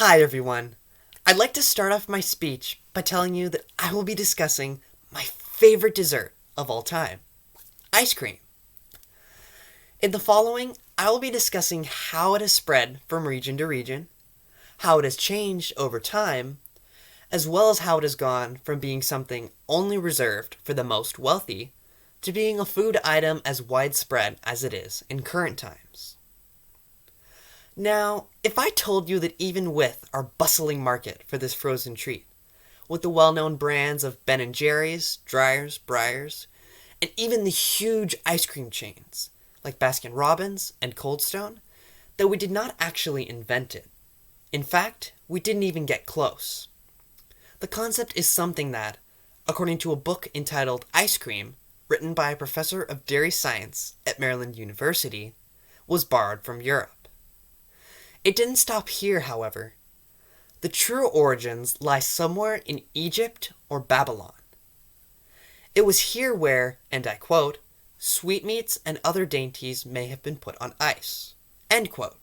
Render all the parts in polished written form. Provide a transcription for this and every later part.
Hi everyone. I'd like to start off my speech by telling you that I will be discussing my favorite dessert of all time, ice cream. In the following, I will be discussing how it has spread from region to region, how it has changed over time, as well as how it has gone from being something only reserved for the most wealthy to being a food item as widespread as it is in current times. Now, if I told you that even with our bustling market for this frozen treat, with the well-known brands of Ben & Jerry's, Dreyer's, Breyers, and even the huge ice cream chains like Baskin-Robbins and Cold Stone, that we did not actually invent it. In fact, we didn't even get close. The concept is something that, according to a book entitled Ice Cream, written by a professor of dairy science at Maryland University, was borrowed from Europe. It didn't stop here, however. The true origins lie somewhere in Egypt or Babylon. It was here where, and I quote, sweetmeats and other dainties may have been put on ice, end quote.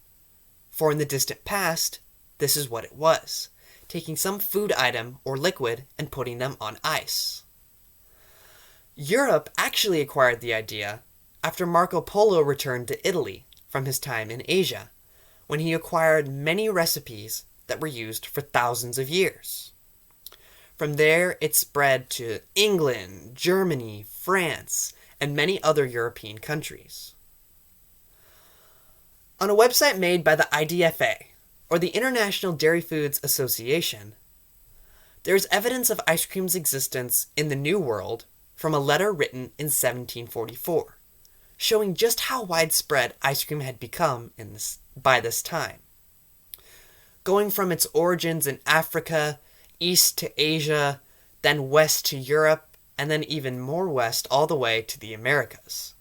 For in the distant past, this is what it was, taking some food item or liquid and putting them on ice. Europe actually acquired the idea after Marco Polo returned to Italy from his time in Asia, when he acquired many recipes that were used for thousands of years. From there, it spread to England, Germany, France, and many other European countries. On a website made by the IDFA, or the International Dairy Foods Association, there is evidence of ice cream's existence in the New World from a letter written in 1744, showing just how widespread ice cream had become by this time. Going from its origins in Africa, east to Asia, then west to Europe, and then even more west all the way to the Americas.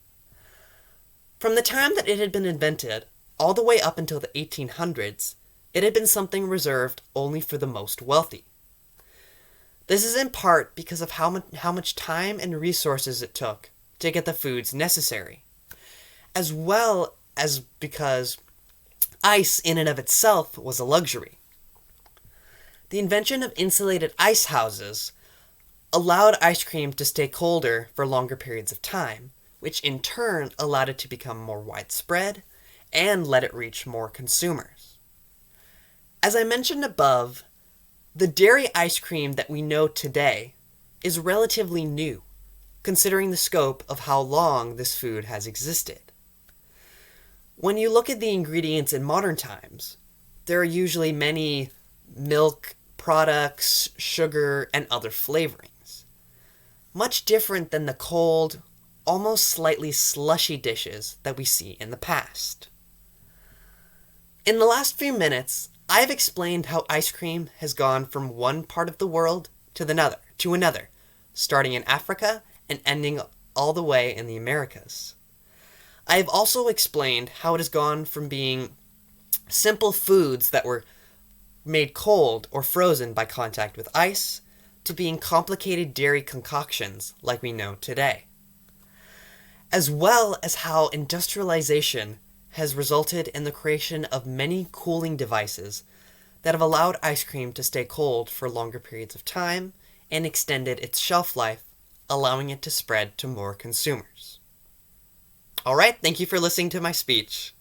From the time that it had been invented, all the way up until the 1800s, it had been something reserved only for the most wealthy. This is in part because of how much time and resources it took to get the foods necessary, as well as because ice in and of itself was a luxury. The invention of insulated ice houses allowed ice cream to stay colder for longer periods of time, which in turn allowed it to become more widespread and let it reach more consumers. As I mentioned above, the dairy ice cream that we know today is relatively new, considering the scope of how long this food has existed. When you look at the ingredients in modern times, there are usually many milk products, sugar, and other flavorings. Much different than the cold, almost slightly slushy dishes that we see in the past. In the last few minutes, I have explained how ice cream has gone from one part of the world to another, starting in Africa and ending all the way in the Americas. I have also explained how it has gone from being simple foods that were made cold or frozen by contact with ice to being complicated dairy concoctions like we know today, as well as how industrialization has resulted in the creation of many cooling devices that have allowed ice cream to stay cold for longer periods of time and extended its shelf life, allowing it to spread to more consumers. Alright, thank you for listening to my speech.